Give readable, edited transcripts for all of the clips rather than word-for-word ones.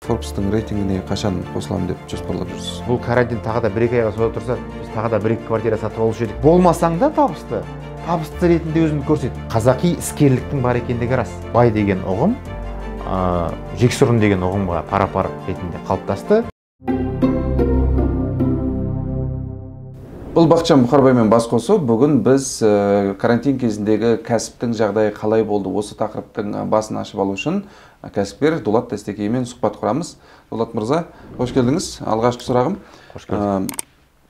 Forbes-тың рейтингіне қашан қосыламын деп жоспарлап жүрсіз? Бұл карантин тағы да 1-2 айға созылып тұрса, біз тағы да 1-2 квартира сатып алушы едік. Болмасаң да табысты ретінде өзіңді көрсет. Қазақи іскерліктің бар екендігі рас. Бай деген ұғым, жексұрын деген ұғымға пара-пар ретінде қалыптасты. Бұл Бақытжан Бұқарбаймен бас қосу. Бүгін біз карантин кезіндегі кәсіптің жағдайы қалай болды, осы тақырыптың басын ашып алу үшін кәсіпкер Дулат Тастекеймен сұхбат құрамыз. Дулат мырза, қош келдіңіз. Алғашқы сұрағым. Қош келдіңіз.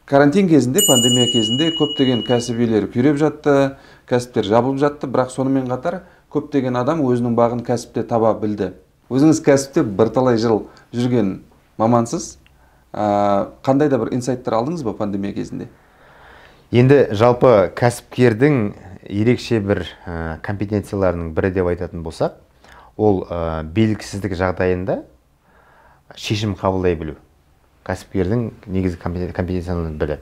Карантин кезінде, пандемия кезінде көптеген кәсіп иелері күйреп жатты, кәсіптер жабылып жатты, бірақ сонымен қатар көптеген адам өзінің бағын кәсіпте таба білді. Өзіңіз кәсіпте бірталай жыл жүрген мамансыз. Қандай да бір инсайттар алдыңыз ба пандемия кезінде? Енді жалпы кәсіпкердің ерекше бір компетенцияларының бірі деп айтатын болсақ, ол белгісіздік жағдайында шешім қабылдай білу. Кәсіпкердің негізгі компетенцияларының бірі.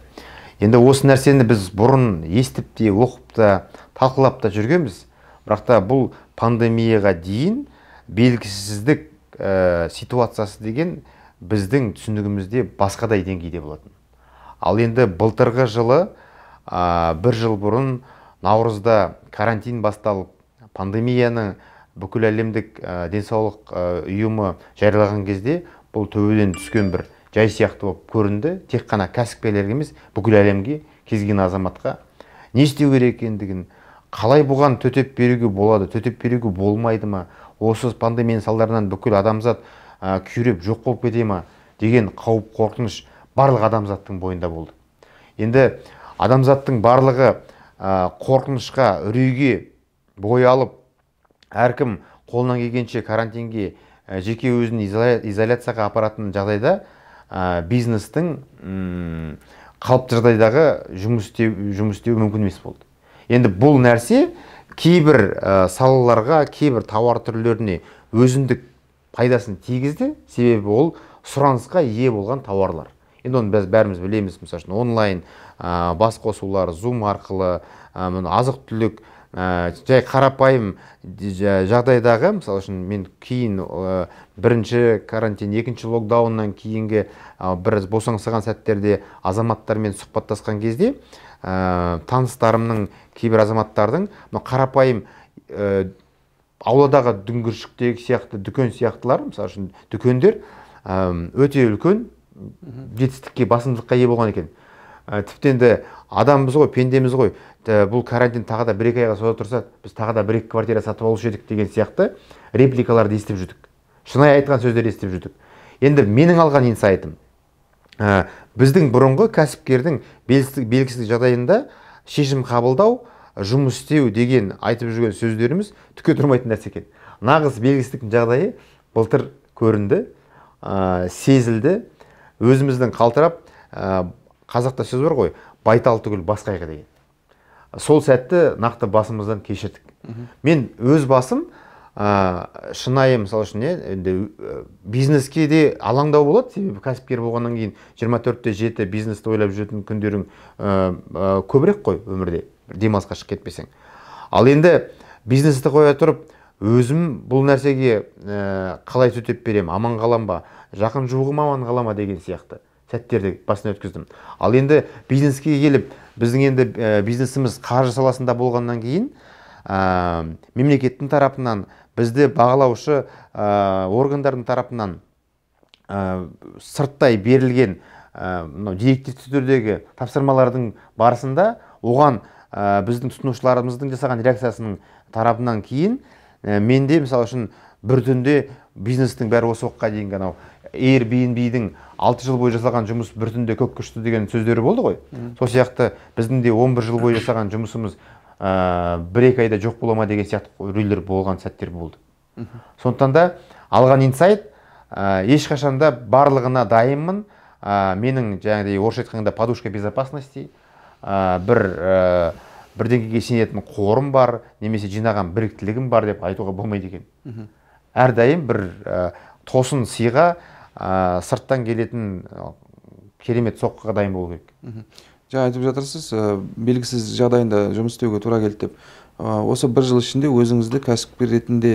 Енді осы нәрсені біз бұрын естіп те, оқып та, талқылап та жүргенбіз. Бірақ та бұл пандемияға дейін белгісіздік ситуациясы деген біздің түсінігімізде басқадай деңгейде болатын. Ал енді былтырғы жылы, бір жыл бұрын наурызда карантин басталып, пандемияны бүкіл әлемдік денсаулық ұйымы жариялаған кезде бұл төбеден түскен бір жай сияқты болып көрінді. Тек қана кәсіпкерлерге емес, бүкіл әлемге, кез келген азаматқа не істеу керек екендігін, қалай бұған төтеп беруге болады, төтеп беруге болмайды ма, осы пандемияның салдарынан бүкіл адамзат күйреп жоқ болып кете ма деген қауіп қорқыныш барлық адамзаттың бойында болды. Енді адамзаттың барлығы қорқынышқа, үрейге бой алып, әркім қолынан келгенше карантинге, жеке өзін изоляцияға апаратын жағдайда бизнестің қалыпты жағдайдағы жұмыс істеу мүмкін емес болды. Енді бұл нәрсе кейбір салаларға, кейбір тауар түрлеріне өзіндік пайдасын тигізді, себебі ол сұранысқа ие болған тауарлар. Енді оны біз бәріміз білеміз, мысалы онлайн бас қосулар, Zoom арқылы, азық-түлік, жай қарапайым жағдайдағы, мысалы үшін мен кейін бірінші карантин, екінші локдауннан кейінгі бір босаңсыған сәттерде азаматтармен сұхбаттасқан кезде таныстарымның, кейбір азаматтардың қарапайым ауладағы дүңгіршіктегі сияқты, дүкен сияқтылар, мысалы үшін дүкендер өте үлкен жетістікке, басымдылыққа ие болған екен. Тіпті енді адамбыз ғой, пендеміз ғой, бұл карантин тағы да 1-2 айға созылып тұрса, біз тағы да 1-2 квартира сатып алушы едік деген сияқты репликаларды естіп жүрдік. Шынайы айтқан сөздер естіп жүрдік. Енді менің алған инсайтым, біздің бұрынғы кәсіпкердің белгісіздік жағдайында шешім қабылдау, жұмыс істеу деген айтып жүрген сөздеріміз түкке тұрмайтын нәрсе екен. Нағыз белгісіздіктің жағдайы былтыр көрінді, сезілді, өзіміздің қалтырап, қазақта сөз бар ғой, байтал түгіл бас қайғы деген. Сол сәтті нақты басымыздан кешірдік. Мен өз басым шынайы, мысалы үшін, бизнеске де алаңдау болады, себебі кәсіпкер болғаннан кейін 24/7 бизнесті ойлап жүретін күндерің көбірек қой өмірде, демалысқа шығып кетпесең. Ал енді бизнесті қоя тұрып, өзім бұл нәрсеге қалай төтеп берем, аман қалам ба, жақын жуығым аман қалама деген сияқты сәттерді басына өткіздім. Ал енді бизнеске келіп, біздің енді бизнесіміз қаржы саласында болғаннан кейін, мемлекеттің тарапынан, бізді бағалаушы органдардың тарапынан сырттай берілген директивті түрдегі тапсырмалардың барысында, оған біздің тұтынушыларымыздың жасаған реакциясының тарапынан кейін, менде, мысалы үшін, бір түнде бизнестің бәрі осы уақытқа дейін Airbnb-дің 6 жыл бойы жасалған жұмыс бір түнде көк күшті деген сөздері болды ғой. Сол сияқты біздің де 11 жыл бойы жасаған жұмысымыз 1-2 айда жоқ бола ма деген сияқты үрейлер болған сәттер болды. Сондықтан да алған инсайт, ешқашанда барлығына дайынмын. Менің жаңағыдай орысша айтқанда подушка безопасности, бір деңгейге сенетін қорым бар, немесе жинаған біріктілігім бар деп айтуға болмайды екен. Әрдайым бір тосын сыйға сырттан келетін керемет соққыға дайын болу керек. Жаңа айтып жатырсыз, белгісіз жағдайында жұмыс істеуге тура келді деп. Осы бір жыл ішінде өзіңізді кәсіпкер ретінде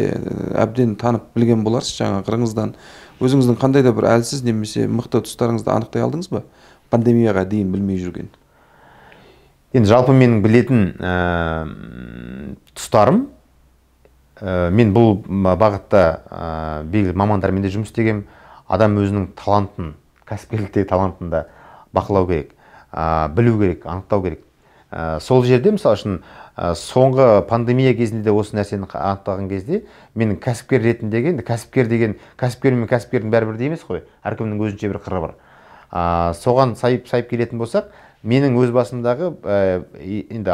әбден танып білген боларсыз, жаңа қырыңыздан өзіңіздің қандай да бір әлсіз немесе мықты тұстарыңызды анықтай алдыңыз ба? Пандемияға дейін білмей жүрген. Енді жалпы менің білетін тұстарым, мен бұл бағытта белгілі мамандармен де жұмыс істегем. Адам өзінің талантын, кәсіпкерліктегі талантын да бақылау керек, білу керек, анықтау керек. Сол жерде, мысалы үшін, соңғы пандемия кезінде де осы нәрсені анықтаған кезде, менің кәсіпкер ретіндегі, кәсіпкер мен кәсіпкердің бәрі бірдей емес қой, әркімнің өзінше бір қыры бар. Соған сайып келетін болсақ, менің өз басымдағы енді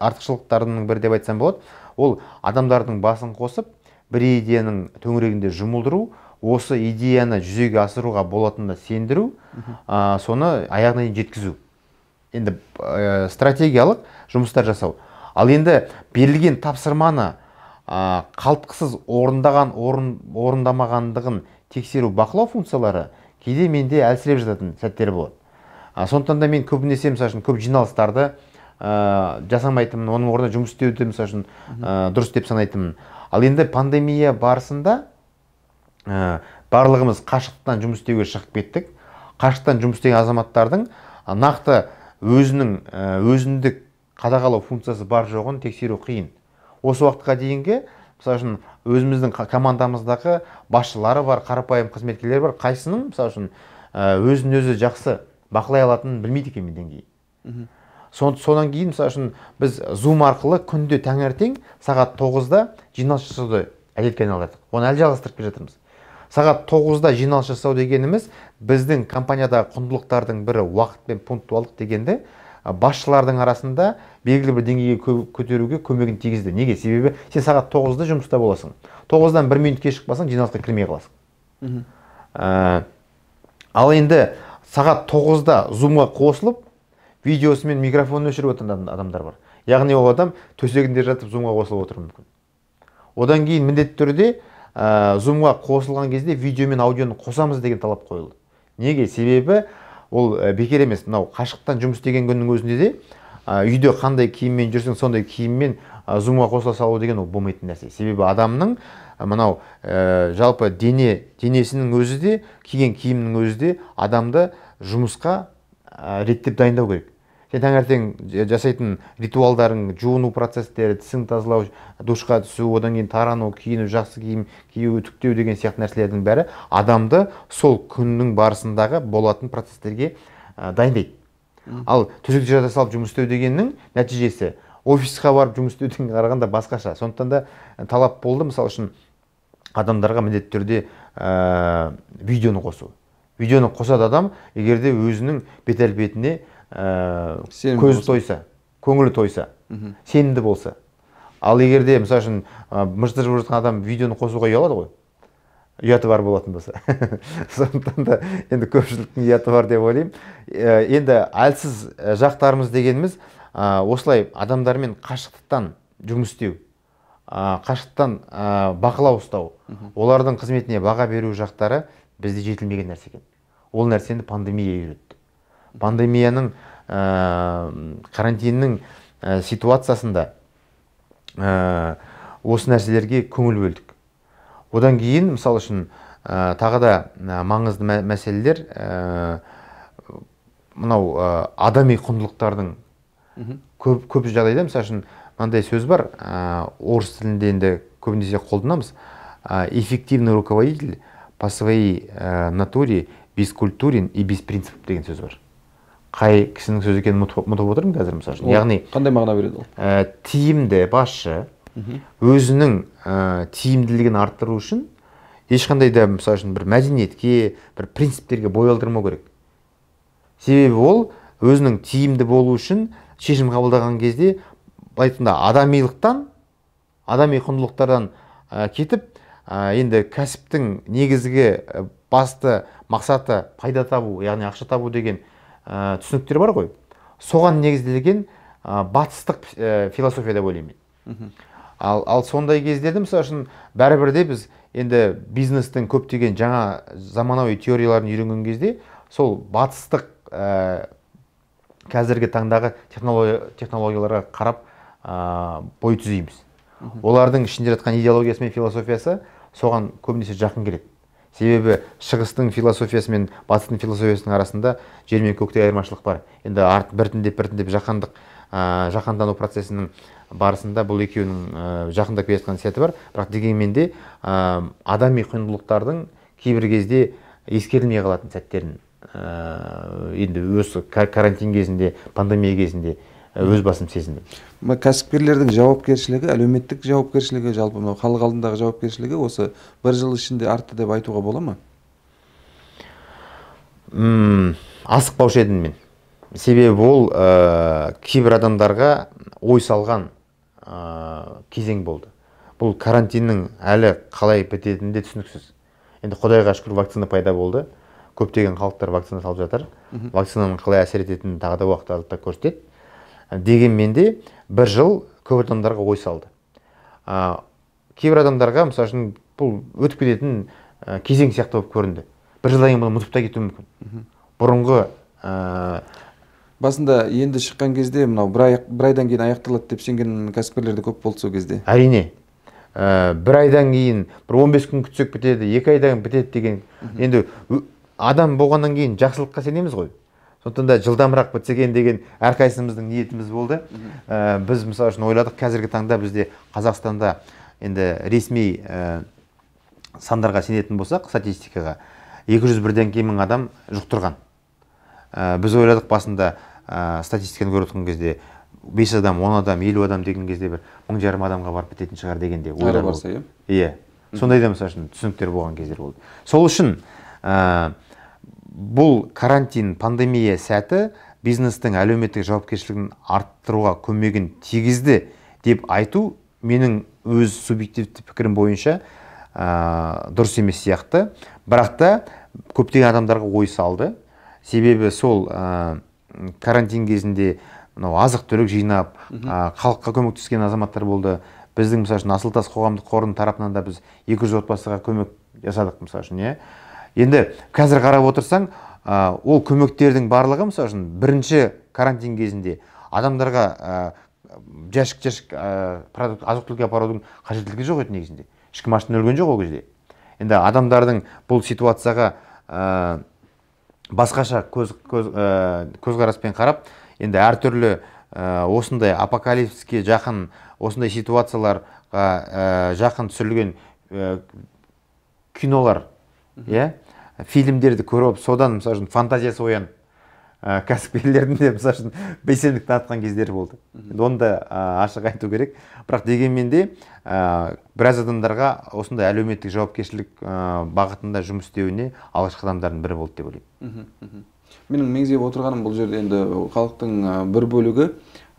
артықшылықтарының бірі деп айтсам болады, ол адамдардың басын қосып, бір идеяның төңірегінде жұмылдыру, осы идеяны жүзеге асыруға болатынына сендіру, соны аяғына дейін жеткізу. Енді стратегиялық жұмыстар жасау. Ал енді берілген тапсырманы қалтқысыз орындамағандығын тексеру, бақылау функциялары кейде менде әлсіреп жататын сәттері болады. Сондықтан да мен көбінесе, мысалы үшін, көп жиналыстарды жасамайтынмын, оның орнына жұмыс істеуді, мысалы үшін, дұрыс деп санайтынмын. Ал енді пандемия барысында барлығымыз қашықтан жұмыс істеуге шығып кеттік. Қашықтан жұмыс істеген азаматтардың нақты өзіндік қадағалау функциясы бар жоғын тексеру қиын. Осы уақытқа дейінгі, мысалы үшін, өзіміздің командамыздағы басшылары бар, қарапайым қызметкерлер бар, қайсының, мысалы үшін, өзін өзі жақсы бақылай алатынын білмейді екен мен деңгейі. Содан кейін, мысалы үшін, біз Zoom арқылы күнде таңертең сағат 9-да жиналыс жасауды әдетке айналдырдық. Оны әлі жалғастырып келе жатырмыз. Сағат 9-да жиналыс жасау дегеніміз біздің компаниядағы құндылықтардың бірі уақыт пен пунктуалдық дегенді басшылардың арасында белгілі бір деңгейге көтеруге көмегін тигізді. Неге? Себебі сен сағат 9-да жұмыста боласың. 9-дан 1 минут кеш шықпасаң, жиналысқа кірмей қаласың. Ал енді сағат 9-да Zoom-ға қосылып, видеосы мен микрофонын өшіріп отырған адамдар бар. Яғни ол адам төсегінде жатып Zoom-ға қосылып отыруы мүмкін. Одан кейін міндетті түрде Zoom-ға қосылған кезде видео мен аудионы қосамыз деген талап қойылды. Неге? Себебі ол бекер емес. Мынау қашықтан жұмыс істеген күннің өзінде де үйде қандай киіммен жүрсең, сондай киіммен Zoom-ға қосыла салу деген ол болмайтын нәрсе. Себебі адамның мынау жалпы денесінің өзі де, киген киімнің өзі де адамды жұмысқа реттеп дайындау керек. Сен таңертең жасайтын ритуалдарың, жуыну процестері, тісің тазалау, душқа түсу, одан кейін тарану, киіну, жақсы киім кию, үтіктеу деген сияқты нәрселердің бәрі адамды сол күннің барысындағы болатын процестерге дайындайды. Ал төсекте жата салып жұмыс істеу дегеннің нәтижесі офисқа барып жұмыс істеуден қарағанда басқаша. Сондықтан да талап болды, мысалы үшін, адамдарға міндетті түрде видеоны қосу. Видеоны қосады адам, егерде өзінің бет-әлпетіне көзі тойса, көңілі тойса, сенімді болса. Ал егерде, мысалы үшін, мыждырып жатқан адам видеоны қосуға ұялады ғой, ұяты бар болатын болса. Сондықтан да енді көпшіліктің ұяты бар деп ойлаймын. Енді әлсіз жақтарымыз дегеніміз осылай адамдармен қашықтықтан жұмыс істеу, қашықтан бақылау ұстау, олардың қызметіне баға беру жақтары бізде жетілмеген нәрсе екен. Ол нәрсені пандемия үйретті. Пандемияның, карантиннің ситуациясында осы нәрселерге көңіл бөлдік. Одан кейін, мысалы үшін, тағы да маңызды мәселелер, мынау адами құндылықтардың көп жағдайда, мысалы үшін, мынандай сөз бар, орыс тілінде енді көбінесе қолданамыз, эффективный руководитель по своей натуре бескультурен и беспринцип деген сөз бар. Қай кісінің сөзі екенін ұмытып отырмын қазір, мысалы үшін. Яғни қандай мағына береді ол? Тиімді басшы өзінің тиімділігін арттыру үшін ешқандай да, мысалы үшін, бір мәдениетке, бір принциптерге бой алдырмау керек. Себебі ол өзінің тиімді болу үшін шешім қабылдаған кезде, айтқанда, адамилықтан, адами құндылықтардан кетіп, енді кәсіптің негізгі басты мақсаты пайда табу, яғни ақша табу деген түсініктер бар ғой. Соған негізделген батыстық философия деп ойлаймын. Ал сондай кездерде, мысалы үшін, бәрібірде біз енді бизнестің көптеген жаңа заманауи теорияларын үйренген кезде, сол батыстық қазіргі таңдағы технологияларға қарап бой түзейміз. Олардың ішінде жатқан идеологиясы мен философиясы соған көбінесе жақын келеді. Себебі шығыстың философиясы мен батыстың философиясының арасында жер мен көктей айырмашылық бар. Енді біртіндеп жаһандану процесінің барысында бұл екеуінің жақындап келе жатқан сәті бар. Бірақ дегенмен де адами құндылықтардың кейбір кезде ескерілмей қалатын сәттерін енді осы карантин кезінде, пандемия кезінде өз басым сезіндім. Кәсіпкерлердің жауапкершілігі, әлеуметтік жауапкершілігі, жалпы халық алдындағы жауапкершілігі осы бір жыл ішінде артты деп айтуға бола ма? Асықпаушы едім мен. Себебі ол кейбір адамдарға ой салған кезең болды. Бұл карантиннің әлі қалай бітетіні де түсініксіз. Енді Құдайға шүкір вакцина пайда болды. Көптеген халықтар вакцина салып жатыр. Вакцинаның қалай әсер ететінін тағы да уақыт аралықта көрсетеді. Дегенмен де бір жыл көп адамдарға ой салды. Кейбір адамдарға, мысалы үшін, бұл өтіп кететін кезең сияқты болып көрінді. Бір жылдан кейін бұны ұмытып та кетуі мүмкін. Бұрынғы басында енді шыққан кезде мынау бір айдан кейін аяқталады деп сенген кәсіпкерлер де көп болды сол кезде. Әрине. Бір айдан кейін, бір 15 күн күтсек бітеді, 2 айдан бітеді деген. Енді адам болғаннан кейін жақсылыққа сенеміз ғой. Сондықтан да жылдамырақ бітсе екен деген әрқайсымыздың ниетіміз болды. Біз мысалы үшін ойладық, қазіргі таңда бізде Қазақстанда енді ресми сандарға сенетін болсақ, статистикаға 201-ден кем мың адам жұқтырған. Біз ойладық басында статистиканы көріп отырған кезде 5 адам, 10 адам, 50 адам деген кезде бір 1000 адамға барып бітетін шығар дегенде ойлар болды. Иә. Сондай да мысалы үшін түсініктер болған кездер болды. Сол үшін бұл карантин, пандемия сәті бизнестің әлеуметтік жауапкершілігін арттыруға көмегін тигізді деп айту менің өз субъективті пікірім бойынша дұрыс емес сияқты. Бірақ та көптеген адамдарға ой салды. Себебі сол карантин кезінде азық-түлік жинап, халыққа көмектескен азаматтар болды. Біздің мысалы үшін Асылтас қоғамдық қорының тарапынан да біз 200 отбасыға көмек жасадық мысалы үшін. Енді қазір қарап отырсаң, ол көмектердің барлығы мысалы үшін бірінші карантин кезінде адамдарға жәшік азық-түлікке апарудың қажеттілігі жоқ еді негізінде. Ешкім аштан өлген жоқ ол кезде. Енді адамдардың бұл ситуацияға басқаша көзқараспен қарап, енді әртүрлі осындай апокалипсиске жақын, осындай ситуацияларға жақын түсірілген кинолар, фильмдерді көріп, содан мысалы үшін фантазиясы оян кәсіпкерлердің де мысалы үшін белсенділік танытқан кездері болды. Оны да ашық айту керек. Бірақ дегенмен де біраз адамдарға осындай әлеуметтік жауапкершілік бағытында жұмыс істеуіне алғашқы адамдардың бірі болды деп ойлаймын. Менің меңзеп отырғаным бұл жерде енді халықтың бір бөлігі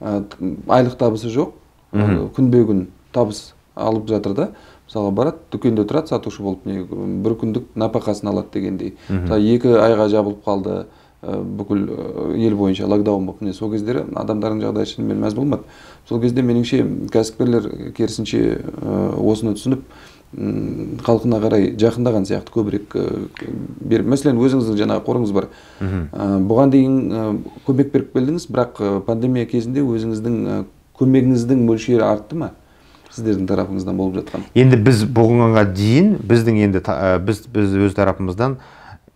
айлық табысы жоқ, күнбе-күн табыс алып жатыр да. Мысалға барады, дүкенде тұрады, сатушы болып, бір күндік нәпақасын алады дегендей. Мысалы 2 айға жабылып қалды бүкіл ел бойынша локдаун болып. Сол кездері адамдардың жағдайы шынымен мәз болмады. Сол кезде меніңше кәсіпкерлер керісінше осыны түсініп, халқына қарай жақындаған сияқты көбірек беріп. Мәселен, өзіңіздің жаңағы қорыңыз бар. Бұған дейін көмек беріп келдіңіз, бірақ пандемия кезінде өзіңіздің көмегіңіздің мөлшері артты ма? Сіздердің тарапыңыздан болып жатқан. Енді біз бұғынға дейін біз өз тарапымыздан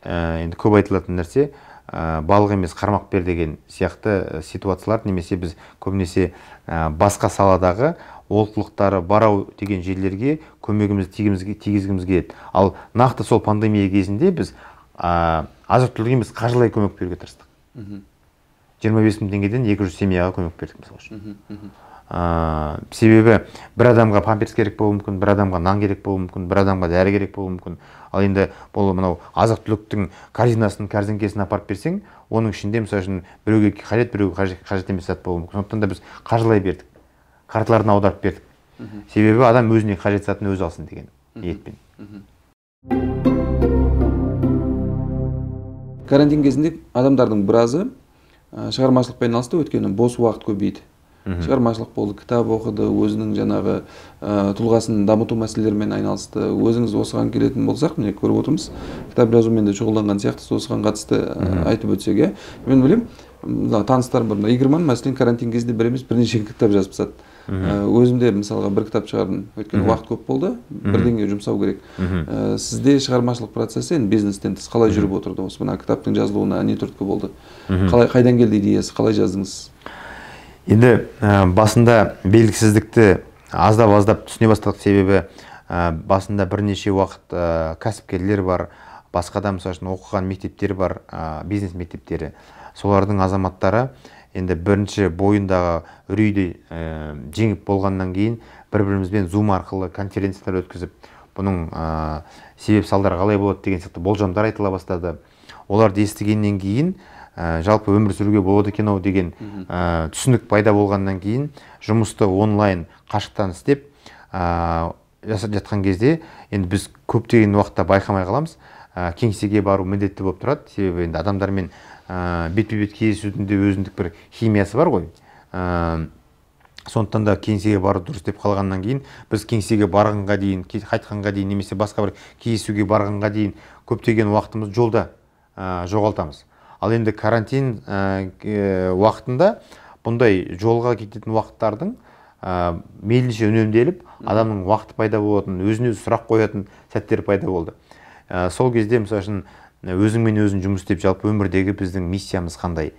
енді көп айтылатын нәрсе балық емес қармақ бер деген сияқты ситуациялар, немесе біз көбінесе басқа саладағы олқылықтары барау деген жерлерге көмегімізді тигізгіміз келеді. Ал нақты сол пандемия кезінде біз азық-түлікке емес қаржылай көмек беруге тырыстық. 25 000 теңгеден 200 семьяға көмек бердік мысалы үшін. Себебі бір адамға памперс керек болуы мүмкін, бір адамға нан керек болуы мүмкін, бір адамға дәрі керек болуы мүмкін. Ал енді бұл мынау азық-түліктің корзинасын, корзинкесін апарып берсең, оның ішінде мысалы үшін біреуге қажет, біреуге қажет емес зат болуы мүмкін. Сондықтан да біз қаржылай бердік, карталарын аударып бердік. Себебі адам өзіне қажет затын өзі алсын деген ниетпен. Карантин кезінде адамдардың біразы шығармашылықпен айналысты, өйткені бос уақыт көбейді. Шығармашылық болды, кітап оқыды, өзінің жаңағы тұлғасын дамыту мәселелерімен айналысты. Өзіңіз осыған келетін болсақ, міне көріп отырмыз, кітап жазумен де шұғылданған сияқты, осыған қатысты айтып өтсек. Мен білем, таныстарым бар, Игорман мәселен карантин кезінде бір емес бірнеше кітап жазып тастады. Өзімде мысалға бір кітап шығардым, өйткені уақыт көп болды, бірдеңеге жұмсау керек. Сізде шығармашылық процесі енді бизнестен тыс қалай жүріп отырды? Осы мына кітаптың жазылуына не түрткі болды? Қайдан келді идеясы, қалай жаздыңыз? Енді басында белгісіздікті аздап түсіне бастадық, себебі басында бірнеше уақыт кәсіпкерлер бар, басқа да мысалы үшін оқыған мектептер бар, бизнес мектептері. Солардың азаматтары енді бірінші бойындағы үрейді жеңіп болғаннан кейін бір-бірімізбен Zoom арқылы конференциялар өткізіп, бұның себеп салдары қалай болады деген сияқты болжамдар айтыла бастады. Оларды естігеннен кейін жалпы өмір сүруге болады екен ау деген түсінік пайда болғаннан кейін жұмысты онлайн қашықтан істеп жасап жатқан кезде енді біз көптеген уақытта байқамай қаламыз, кеңсеге бару міндетті болып тұрады. Себебі енді адамдармен бетпе-бет кездесудің де өзіндік бір химиясы бар ғой. Сондықтан да кеңсеге бару дұрыс деп қалғаннан кейін біз кеңсеге барғанға дейін, қайтқанға дейін, немесе басқа бір кездесуге барғанға дейін көптеген уақытымыз жолда жоғалтамыз. Ал енді карантин уақытында бұндай жолға кететін уақыттардың мейлінше үнемделіп, адамның уақыты пайда болатын, өзіне-өзі сұрақ қоятын сәттер пайда болды. Сол кезде мысалы үшін өзіңмен өзің жұмыс істеп, жалпы өмірдегі біздің миссиямыз қандай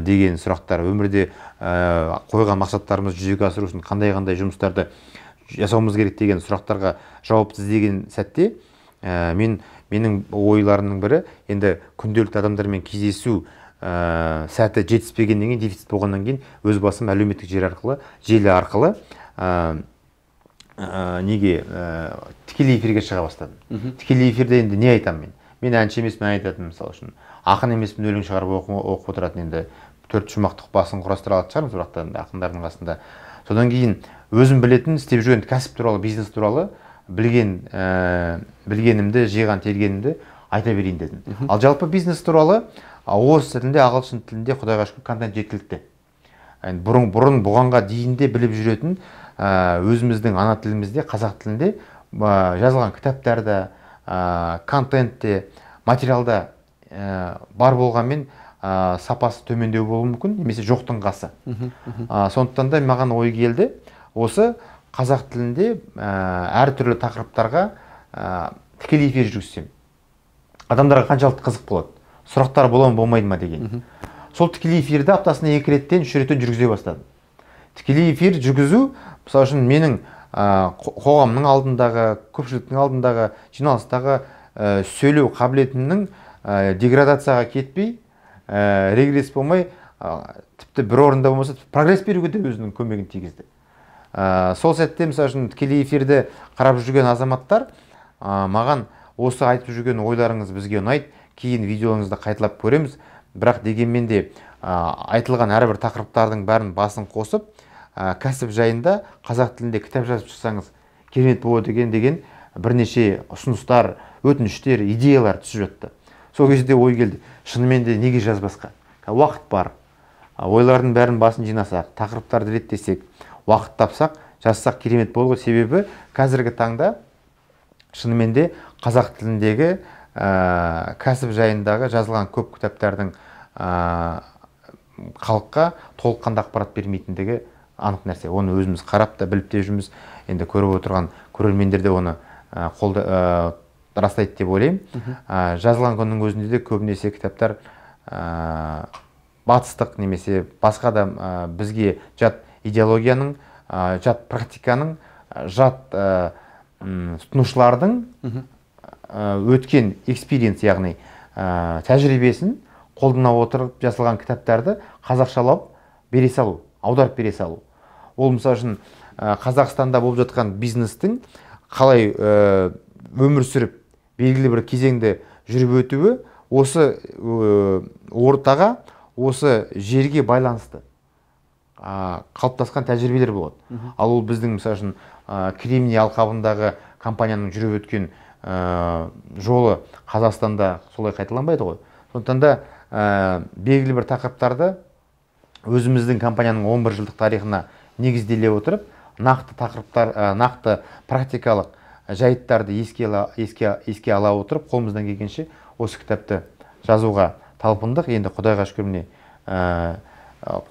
деген сұрақтар, өмірде қойған мақсаттарымыз жүзеге асыру үшін қандай жұмыстарды жасауымыз керек деген сұрақтарға жауап іздеген сәтте менің ойларымның бірі, енді күнделікті адамдармен кездесу сәті жетіспегеннен кейін, дефицит болғаннан кейін өз басым әлеуметтік желі арқылы тікелей эфирге шыға бастадым. Тікелей эфирде енді не айтамын мен? Мен әнші емеспін, айтатын мысалы үшін. Ақын емеспін, өлең шығарып оқып отыратын, енді 4 жұмақтық басын құрастыра алатын шығармыз, бірақ ақындардың қасында. Содан кейін өзім білетін, істеп жүрген кәсіп туралы, бизнес туралы білгенімді, жиған тергенімді айта берейін дедім. Ал жалпы бизнес туралы орыс тілінде, ағылшын тілінде Құдайға шүкір контент жеткілікті. Бұрын бұғанға дейінде біліп жүретін өзіміздің ана тілімізде, қазақ тілінде жазылған кітаптарда, контентте, материалда бар болғанмен сапасы төмендеу болуы мүмкін, немесе жоқтың қасы. Сондықтан да маған ой келді, осы қазақ тілінде әртүрлі тақырыптарға тікелей эфир жүргізсем, адамдарға қаншалықты қызық болады, сұрақтар бола ма болмайды ма деген. Сол тікелей эфирді аптасына 2 реттен 3 реттен жүргізе бастадым. Тікелей эфир жүргізу, мысалы үшін менің қоғамның алдындағы, көпшіліктің алдындағы, жиналыстағы сөйлеу қабілетімнің деградацияға кетпей, регресс болмай, тіпті бір орында болмаса, прогресс беруге де өзінің көмегін тигізді. Сол сәтте, мысалы үшін, тікелей эфирді қарап жүрген азаматтар маған осы айтып жүрген ойларыңыз бізге ұнайды, кейін видеоңызды қайталап көреміз, бірақ дегенмен де айтылған әрбір тақырыптардың бәрін басын қосып, кәсіп жайында қазақ тілінде кітап жазып шықсаңыз керемет болады деген бірнеше ұсыныстар, өтініштер, идеялар түсіп жатты. Сол кезде ой келді, шынымен де неге жазбасқа? Уақыт бар, ойлардың бәрін басын жинасақ, тақырыптарды реттесек, уақыт тапсақ, жазсақ керемет болады. Себебі қазіргі таңда шынымен де қазақ тіліндегі кәсіп жайындағы жазылған көп кітаптардың халыққа толыққанды ақпарат бермейтіндігі анық нәрсе. Оны өзіміз қарап та біліп те жүрміз. Енді көріп отырған көрермендер де оны растайды деп ойлаймын. Жазылған күннің өзінде де көбінесе кітаптар батыстық немесе басқа да бізге жат идеологияның, жат практиканың, жат тұтынушылардың өткен экспириенс, яғни тәжірибесін қолдана отырып жасалған кітаптарды қазақшалап бере салу, аударып бере салу. Ол мысалы үшін Қазақстанда болып жатқан бизнестің қалай өмір сүріп, белгілі бір кезеңді жүріп өтуі осы ортаға, осы жерге байланысты қалыптасқан тәжірибелер болады. Ал ол біздің мысалы үшін Кремний алқабындағы компанияның жүріп өткен жолы Қазақстанда солай қайталанбайды ғой. Сондықтан да белгілі бір тақырыптарды өзіміздің компанияның 11 жылдық тарихына негізделе отырып, нақты тақырыптар, нақты практикалық жайттарды еске ала отырып, қолымыздан келгенше осы кітапты жазуға талпындық. Енді Құдайға шүкір міне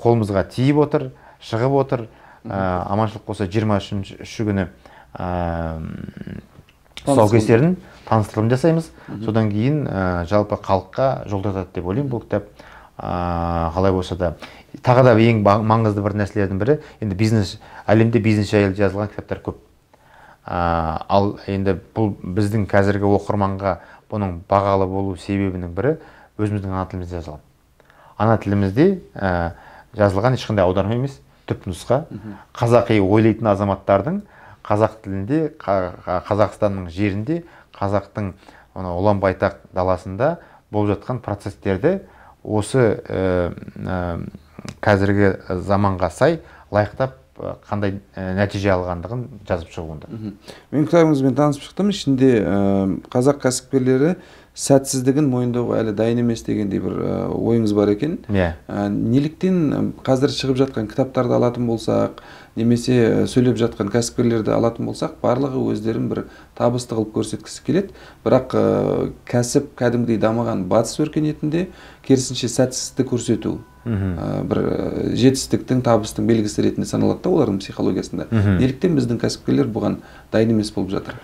қолымызға тиіп отыр, шығып отыр. аманшылық болса 23-ші күні тұсаукесерін таныстырылым жасаймыз. Содан кейін жалпы халыққа жолдатады деп ойлаймын бұл кітап. Қалай болса да тағы да ең маңызды бір нәрселердің бірі, енді әлемде бизнес жайлы жазылған кітаптар көп. Ал енді бұл біздің қазіргі оқырманға бұның бағалы болу себебінің бірі өзіміздің ана тілімізде жазылған. Ана тілімізде жазылған ешқандай аударма емес, түпнұсқа. Қазақи ойлайтын азаматтардың қазақ тілінде, Қазақстанның жерінде, қазақтың ұлан байтақ даласында болып жатқан процестерді осы қазіргі заманға сай лайықтап қандай нәтиже алғандығын жазып шығуында. Мен кітабыңызбен танысып шықтым. Ішінде қазақ кәсіпкерлері сәтсіздігін мойындауға әлі дайын емес дегендей бір ойыңыз бар екен. Неліктен қазір шығып жатқан кітаптарды алатын болсақ, немесе сөйлеп жатқан кәсіпкерлерді алатын болсақ, барлығы өздерін бір табысты қылып көрсеткісі келеді. Бірақ кәсіп кәдімгідей дамыған батыс өркениетінде керісінше сәтсіздікті көрсету бір жетістіктің, табыстың белгісі ретінде саналады да олардың психологиясында. Неліктен біздің кәсіпкерлер бұған дайын емес болып жатыр?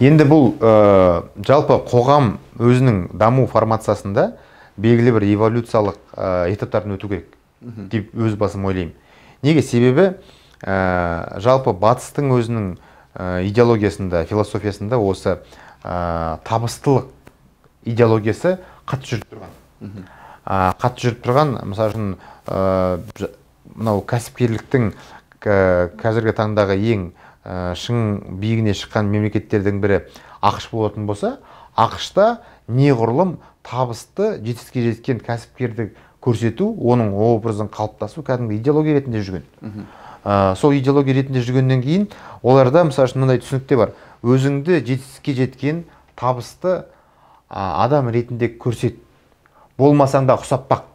Енді бұл жалпы қоғам өзінің даму формациясында белгілі бір эволюциялық этаптардан өту керек деп өз басым ойлаймын. Неге? Себебі жалпы батыстың өзінің идеологиясында, философиясында осы табыстылық идеологиясы қатты жүріп тұрған. Қатты жүріп тұрған, мысалы үшін мынау кәсіпкерліктің қазіргі таңдағы ең шың биігіне шыққан мемлекеттердің бірі ақш болатын болса, ақшта неғұрлым табысты жетістікке жеткен кәсіпкерді көрсету, оның образын қалыптасу кәдімгі идеология ретінде жүрген. Сол идеология ретінде жүргеннен кейін оларда мысалы үшін мынандай түсінік те бар. Өзіңді жетістікке жеткен табысты адам ретінде көрсет. Болмасаң да ұқсап бақ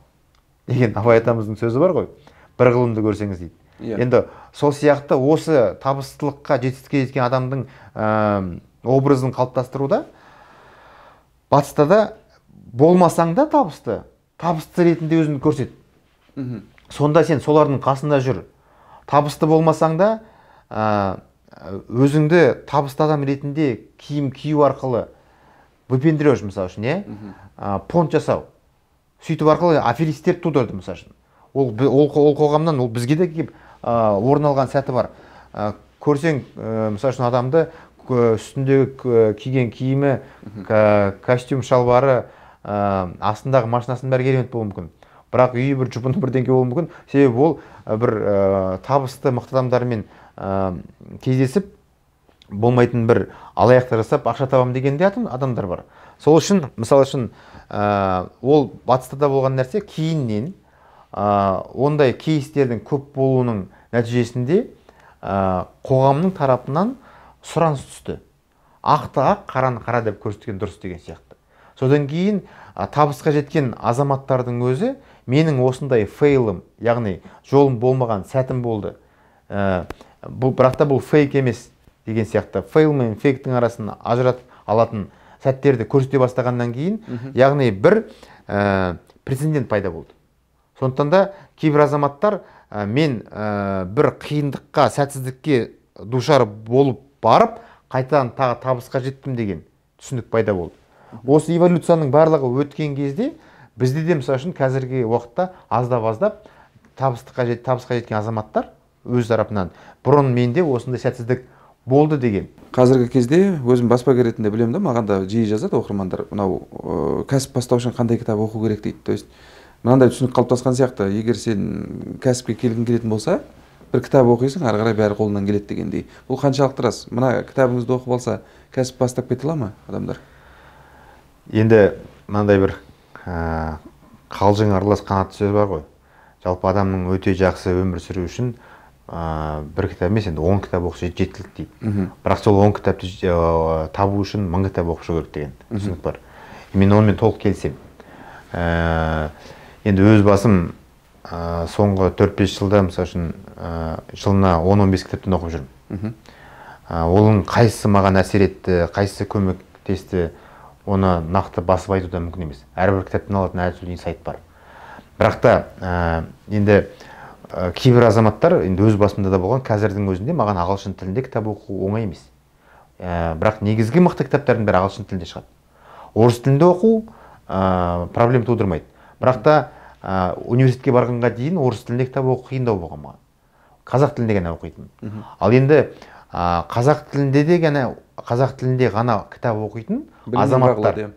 деген Абай атамыздың сөзі бар ғой. Бір ғылымды көрсеңіз дейді. Енді сол сияқты осы табыстылыққа жетістікке жеткен адамдың образын қалыптастыруда батыста да болмасаң да табысты ретінде өзіңді көрсет. Сонда сен солардың қасында жүр. Табысты болмасаң да өзіңді табысты адам ретінде киім кию арқылы выпендрешь, мысалы үшін, понт жасау. Сөйтіп арқылы аферистер тудырды, мысалы үшін. Ол қоғамнан ол бізге де келіп орын алған сәті бар. Көрсең, мысалы үшін адамды үстіндегі киген киімі, костюм шалбары, астындағы машинасының бәрі керемет болуы мүмкін. Бірақ үйі бір жұпыны бірдеңке болуы мүмкін. Себебі ол бір табысты мықты адамдармен кездесіп, болмайтын бір алаяқтық жасап ақша табам дегенде адамдар бар. Сол үшін, мысалы үшін, ол батыста да болған нәрсе кейіннен ондай кейстердің көп болуының нәтижесінде қоғамның тарапынан сұраныс түсті. Ақты ақ, қараны қара деп көрсеткен дұрыс деген сияқты. Содан кейін табысқа жеткен азаматтардың өзі менің осындай фейлім, яғни жолым болмаған сәтім болды. Бірақ та бұл фейк емес деген сияқты. Фейл мен фейктің арасын ажыратып алатын сәттерді көрсете бастағаннан кейін, яғни бір прецедент пайда болды. Сондықтан да кейбір азаматтар мен бір қиындыққа, сәтсіздікке душар болып барып, қайтадан тағы табысқа жеттім деген түсінік пайда болды. Осы эволюцияның барлығы өткен кезде бізде де мысалы үшін қазіргі уақытта аздап табысқа жеткен азаматтар өз тарапынан бұрын менде осындай сәтсіздік болды деген. Қазіргі кезде өзім баспагер ретінде білемін да, маған да жиі жазады оқырмандар, мынау кәсіп бастау үшін қандай кітап оқу керек дейді. То есть мынандай түсінік қалыптасқан сияқты, егер сен кәсіпке келгің келетін болса, бір кітап оқисың, ары қарай бәрі қолынан келеді дегендей. Бұл қаншалықты рас? Мына кітабыңызды оқып алса, кәсіп бастап кете ала ма адамдар? Енді мынандай бір қалжың аралас қанатты сөз бар ғой. Жалпы адамның өте жақсы өмір сүру үшін бір кітап емес, енді 10 кітап оқыса жеткілікті дейді. Бірақ сол 10 кітапты табу үшін 1000 кітап оқып шығу керек деген түсінік бар. Мен онымен толық келісемін. Енді өз басым соңғы 4-5 жылда мысалы үшін жылына 10-15 кітаптан оқып жүрмін. Оның қайсысы маған әсер етті, қайсысы көмектесті, оны нақты басып айту да мүмкін емес. Әрбір кітаптан алатын әртүрлі сайт бар. Бірақ та енді кейбір азаматтар енді өз басымда да болған, қазірдің өзінде маған ағылшын тілінде кітап оқу оңай емес. Бірақ негізгі мықты кітаптардың бәрі ағылшын тілінде шығады. Орыс тілінде оқу проблем тудырмайды. Бірақ та университетке барғанға дейін орыс тілінде кітап оқу қиындау болған маған. Қазақ тілінде ғана оқитын. Ал енді қазақ тілінде ғана кітап оқитын азаматтар,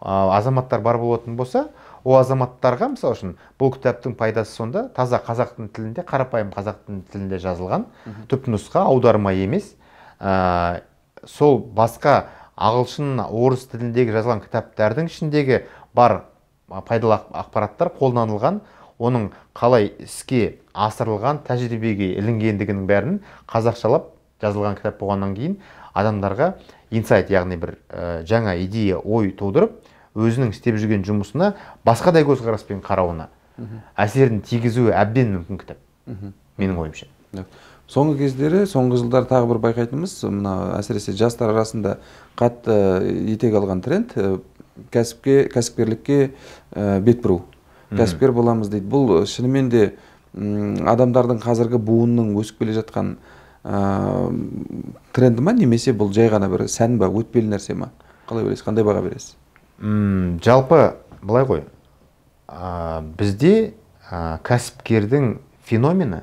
азаматтар бар болатын болса, ол азаматтарға, мысалы үшін, бұл кітаптың пайдасы сонда таза қазақ тілінде, қарапайым қазақ тілінде жазылған түпнұсқа, аударма емес, сол басқа ағылшын, орыс тіліндегі жазылған кітаптардың ішіндегі бар пайдалы ақпараттар қолданылған, оның қалай іске асырылған, тәжірибеге ілінгендігінің бәрін қазақшалап жазылған кітап болғаннан кейін адамдарға инсайт, яғни бір жаңа идея, ой тудырып, өзінің істеп жүрген жұмысына басқадай көзқараспен қарауына әсерін тигізуі әбден мүмкін кітап, менің ойымша. Соңғы кездері, соңғы жылдар тағы бір байқайтынымыз, мына әсіресе жастар арасында қатты етек алған тренд кәсіпкерлікке бет бұру. Кәсіпкер боламыз дейді. Бұл шынымен де адамдардың қазіргі буынның өсіп келе жатқан тренді ма, немесе бұл жай ғана бір сән ба, өтпелі нәрсе ма? Қалай ойлайсыз, қандай баға бересіз? Жалпы былай ғой, бізде кәсіпкердің феномені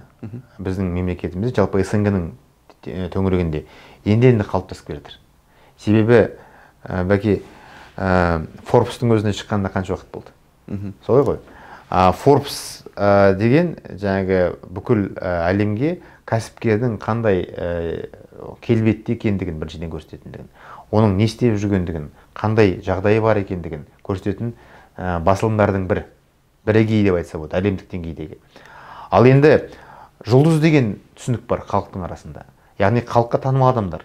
біздің мемлекетімізде, жалпы СНГ-ның төңірегінде енді қалыптасып келе жатыр. Себебі бәке Forbes-тың өзіне шыққанда қанша уақыт болды? Солай ғой. Forbes деген жаңағы бүкіл әлемге кәсіпкердің қандай келбетті екендігін біріншіден көрсететіндігін, оның не істеп жүргендігін, қандай жағдайы бар екендігін көрсететін басылымдардың бірегейі деп айтса болады, әлемдік деңгейдегі. Ал енді жұлдыз деген түсінік бар халықтың арасында. Яғни халыққа танымал адамдар.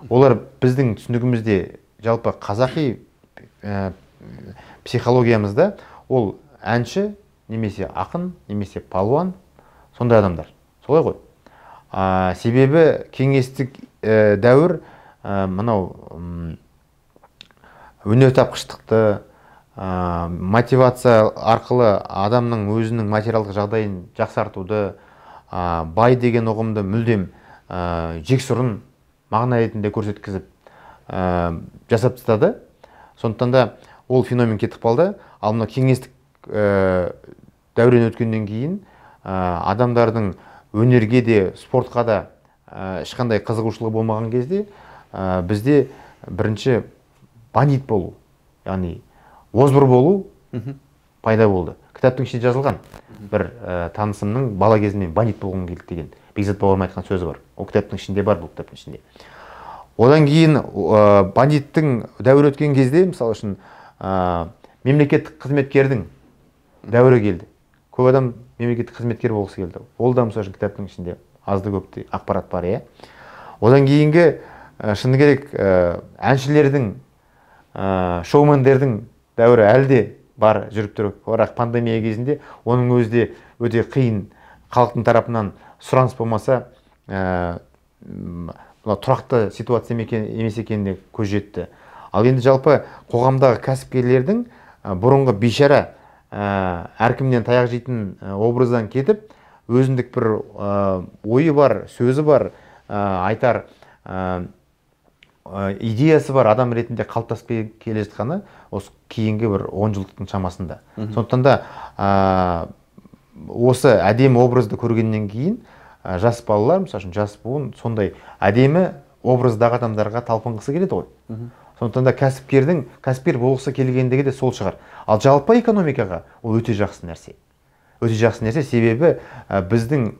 Олар біздің түсінігімізде, жалпы қазақи психологиямызда ол әнші, немесе ақын, немесе палуан, сондай адамдар. Солай ғой. Себебі кеңестік дәуір мынау өнертапқыштықты, мотивация арқылы адамның өзінің материалдық жағдайын жақсартуды, бай деген ұғымды мүлдем жексұрын мағына ретінде көрсеткізіп жасап тастады. Сондықтан да ол феномен кетіп қалды. Ал мына кеңестік дәурен өткеннен кейін адамдардың өнерге де, спортқа да ешқандай қызығушылығы болмаған кезде бізде бірінші бандит болу, яғни озбыр болу пайда болды. Кітаптың ішінде жазылған бір танысымның бала кезінен бандит болғым келді деген Бекзат бауырым айтқан сөзі бар. Ол кітаптың ішінде бар, бұл кітаптың ішінде. Одан кейін бандиттің дәуірі өткен кезде, мысалы үшін, мемлекеттік қызметкердің дәуірі келді. Көп адам мемлекеттік қызметкер болғысы келді. Ол да мысалы үшін кітаптың ішінде азды көпті ақпарат бар, иә. Одан кейінгі шыны керек әншілердің, шоумендердің дәуірі әлде бар жүріп тұр. Бірақ пандемия кезінде оның өзі өте қиын, халықтың тарапынан сұраныс болмаса, тұрақты ситуация емес екеніне көз жетті. Ал енді жалпы қоғамдағы кәсіпкерлердің бұрынғы бейшара әркімнен таяқ жейтін образдан кетіп, өзіндік бір ойы бар, сөзі бар, айтар идеясы бар адам ретінде қалыптасып келе жатқаны осы кейінгі бір 10 жылдықтың шамасында. Сондықтан да осы әдемі образды көргеннен кейін жас балалар, мысалы үшін жас буын сондай әдемі образдағы адамдарға талпынғысы келеді ғой. Сондықтан да кәсіпкер болғысы келгендігі де сол шығар. Ал жалпы экономикаға ол өте жақсы нәрсе. Өте жақсы нәрсе, себебі біздің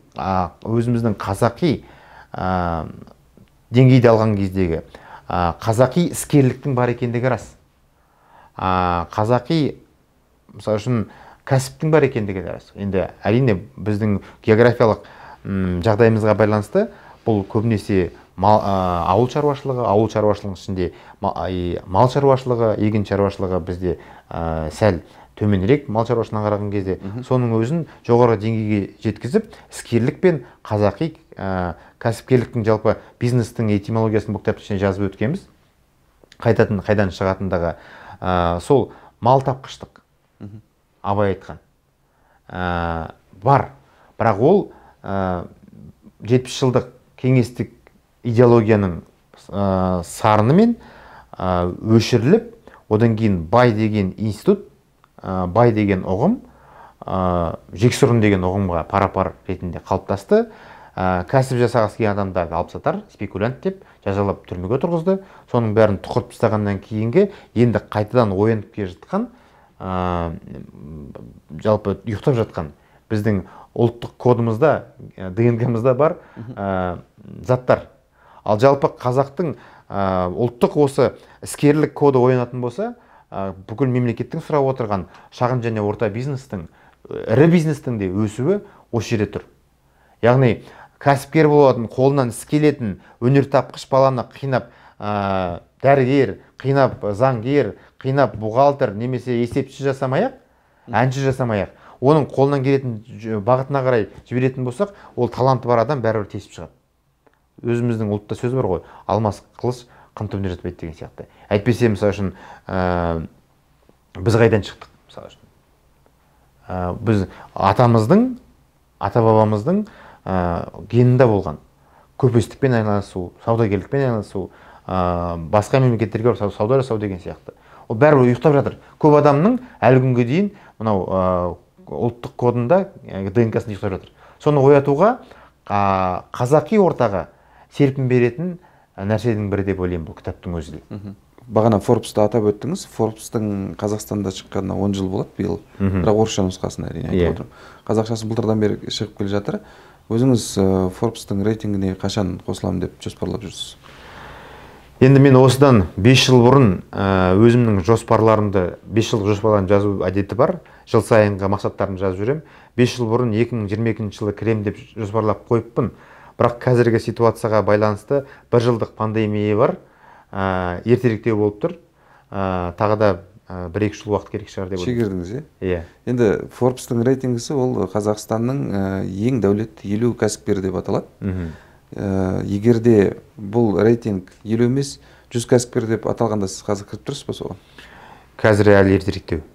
өзіміздің қазақи деңгейде алған кездегі қазақи іскерліктің бар екендігі рас. Қазақи, мысалы үшін, кәсіптің бар екендігі рас. Енді әрине біздің географиялық жағдайымызға байланысты бұл көбінесе ауыл шаруашылығының ішінде мал шаруашылығы, егін шаруашылығы бізде сәл төменірек мал шаруашылығына қараған кезде, соның өзін жоғары деңгейге жеткізіп, іскерлік пен қазақи кәсіпкерліктің жалпы бизнестің этимологиясын бұл кітаптың ішіне жазып өткенбіз. Қайдан шығатындағы сол мал тапқыштық, абай айтқан бар. бірақ ол 70 жылдық кеңестік идеологияның сарынымен өшіріліп, одан кейін бай деген институт, бай деген ұғым, жексұрын деген ұғымға пара-пар ретінде қалыптасты. Кәсіп жасағысы келген адамдарды алыпсатар, спекулянт деп жазалап түрмеге тұрғызды. Соның бәрін тұқырып тастағаннан кейінгі енді қайтадан оянып келе жатқан, жалпы ұйықтап жатқан біздің ұлттық кодымызда, ДНК-мызда бар заттар. Ал жалпы қазақтың ұлттық осы іскерлік коды оянатын болса, бүкіл мемлекеттің сұрап отырған шағын және орта бизнестің, ірі бизнестің де өсуі осы жерде тұр. Яғни кәсіпкер болатын, қолынан іс келетін, өнертапқыш баланы қинап дәрігер, қинап заңгер, қинап бухгалтер немесе есепші жасамайық, әнші жасамайық, оның қолынан келетін бағытына қарай жіберетін болсақ, ол таланты бар адам бәрібір тесіп шығады. Өзіміздің ұлтта сөз бар ғой, алмас қылыш қын түбіне жатпайды деген сияқты. Әйтпесе, мысалы үшін, біз қайдан шықтық, мысалы үшін. Біз атамыздың, ата-бабамыздың генінде болған. Көпестікпен айналысу, саудагерлікпен айналысу, басқа мемлекеттерге сауда жасау деген сияқты. Ол бәрібір ұйықтап жатыр. Көп адамның әлі күнге дейін мынау ұлттық кодында ДНК-сында ұйықтап жатыр. Соны оятуға қазақи ортаға серпін беретін нәрседің бірі деп ойлаймын бұл кітаптың өзі де. Бағана Forbes-та атап өттіңіз. Forbes-тың Қазақстанда шыққанына 10 жыл болады биыл. Бірақ орысша нұсқасын әрине айтып отырмын. Қазақшасы былтырдан бері шығып келе жатыр. Өзіңіз Forbes-тың рейтингіне қашан қосыламын деп жоспарлап жүрсіз? Енді мен осыдан 5 жыл бұрын өзімнің жоспарларымды, 5 жылдық жоспарларымды жазу әдеті бар. Жыл сайынғы мақсаттарымды жазып жүрем. 5 жыл бұрын 2022 жылы кірем деп жоспарлап қойыппын. Бірақ қазіргі ситуацияға байланысты 1 жылдық пандемия бар. Ертеректеу болып тұр. Тағы да 1-2 жыл уақыт керек шығар деп ойлаймын. Шегердіңіз, иә? Енді Forbes-тың рейтингісі ол Қазақстанның ең дәулетті 50 кәсіпкері деп аталады. Егерде бұл рейтинг 50 емес 100 кәсіпкер деп аталғанда сіз қазір кіріп тұрсыз ба соған? Қазір әлі ертеректеу.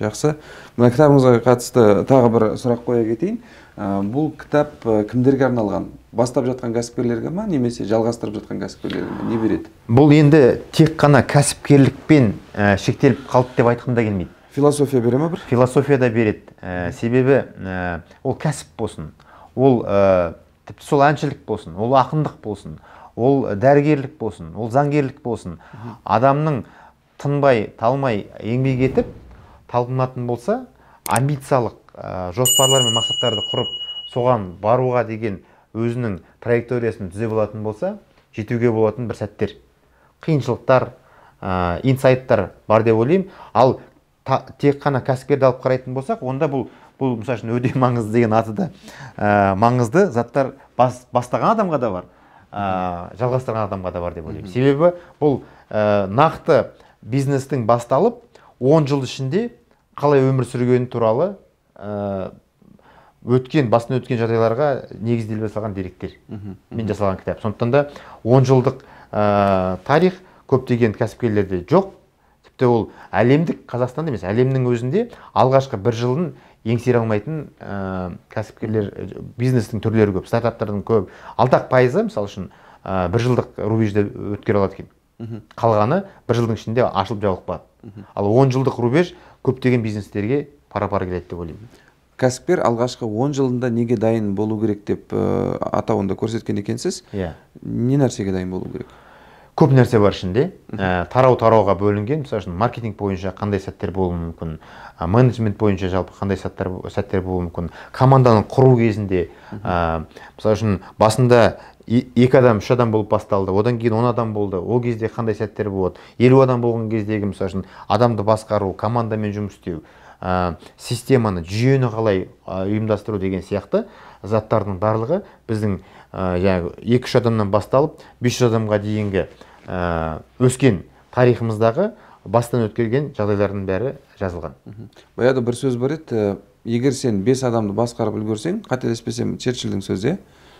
Жақсы. Мына кітабыңызға қатысты тағы бір сұрақ қоя кетейін. Бұл кітап кімдерге арналған? Бастап жатқан кәсіпкерлерге ма, немесе жалғастырып жатқан кәсіпкерлерге ме? Не береді? Бұл енді тек қана кәсіпкерлікпен шектеліп қалды деп айтқым да келмейді. Философия бере ме бір? Философия да береді. Себебі ол кәсіп болсын, ол тіпті сол әншілік болсын, ол ақындық болсын, ол дәрігерлік болсын, ол заңгерлік болсын. Адамның тынбай, талмай еңбек етіп, талпынатын болса, амбициялық жоспарлар мен мақсаттарды құрып, соған баруға деген өзінің траекториясын түзе болатын болса, жетуге болатын бір сәттер. Қиыншылықтар, инсайттар бар деп ойлаймын. Ал тек қана кәсіпкерді алып қарайтын болсақ, онда бұл мысалы үшін өте маңызды деген аты да маңызды заттар бастаған адамға да бар, жалғастырған адамға да бар деп ойлаймын. Себебі бұл нақты бизнестің басталып 10 жыл ішінде қалай өмір сүргені туралы бастан өткен жағдайларға негізделіп жасалған деректер мен жасалған кітап. Сондықтан да 10 жылдық тарих көптеген кәсіпкерлерде жоқ. Тіпті ол әлемдік, Қазақстанда емес, әлемнің өзінде алғашқы 1 жылын еңсере алмайтын кәсіпкерлер, бизнестің түрлері көп, стартаптардың көп. 60% мысалы үшін 1 жылдық рубежде өткере алады екен. Қалғаны 1 жылдың ішінде ашылып жабылып қалады. Ал 10 жылдық рубеж көптеген бизнестерге пара-пара келеді деп ойлаймын. Кәсіпкер алғашқы 10 жылында неге дайын болу керек деп атауында көрсеткен екенсіз. Не нәрсеге дайын болу керек? Көп нәрсе бар ішінде. Тарау-тарауға бөлінген. Мысалы үшін маркетинг бойынша қандай сәттер болуы мүмкін, менеджмент бойынша жалпы қандай сәттер болуы мүмкін, команданы құру кезінде, мысалы үшін басында 2 адам, 3 адам болып басталды, одан кейін 10 адам болды, ол кезде қандай сәттер болады, 50 адам болған кездегі, мысалы үшін адамды басқару, командамен жұмыс істеу, системаны, жүйені қалай ұйымдастыру деген сияқты заттардың барлығы біздің 2-3 адамнан басталып 500 адамға дейінгі өскен тарихымыздағы бастан өткерген жағдайлардың бәрі жазылған. Баяғыда бір сөз бар еді, егер сен 5 адамды басқарып үлгерсең, қателеспесем Черчилльдің сөзі,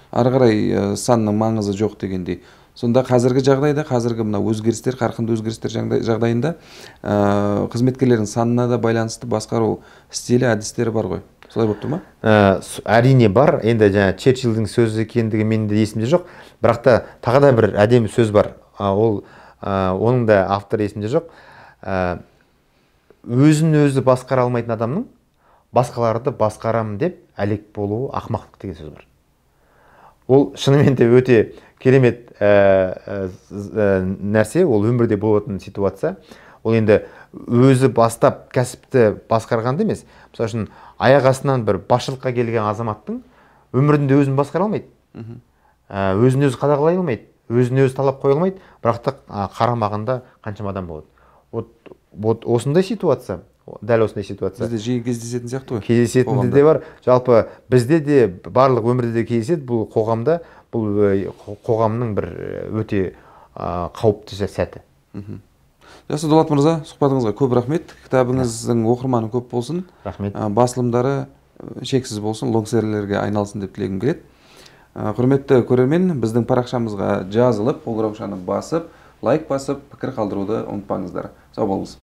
ары қарай санның маңызы жоқ дегендей. Сонда қазіргі жағдайда, қазіргі мына өзгерістер, қарқынды өзгерістер жағдайында қызметкерлердің санына да байланысты басқару стилі, әдістері бар ғой. Солай болып тұр ма? Әрине бар. Енді жаңа Черчиллдің сөзі екендігі менің де есімде жоқ. Бірақ та тағы да бір әдемі сөз бар. Оның да авторы есімде жоқ. Өзін өзі басқара алмайтын адамның басқаларды басқарамын деп әлек болуы ақымақтық деген сөз бар. Ол шынымен де өте керемет нәрсе, ол өмірде болатын ситуация. Ол енді өзі бастап кәсіпті басқарғанды емес. Мысалы үшін аяқ астынан бір басшылыққа келген азаматтың өмірінде өзін басқара алмайды. Өзін өзі қадағалай алмайды, өзін өзі талап қоя алмайды, бірақ та қарамағында қаншама адам болады. Вот осындай ситуация, дәл осындай ситуация. Бізде жиі кездесетін сияқты ғой. Кездесетінде де бар. Жалпы бізде де барлық өмірде де кездеседі. Бұл қоғамда, бұл қоғамның бір өте қауіпті сәті. Жақсы, Дулат мырза, сұхбатыңызға көп рахмет. Кітабыңыздың оқырманы көп болсын. Рахмет. Басылымдары шексіз болсын, лонгселлерге айналсын деп тілегім келеді. Құрметті көрермен, біздің парақшамызға жазылып, қоңыраушаны басып, лайк басып, пікір қалдыруды ұмытпаңыздар. Сау болыңыз.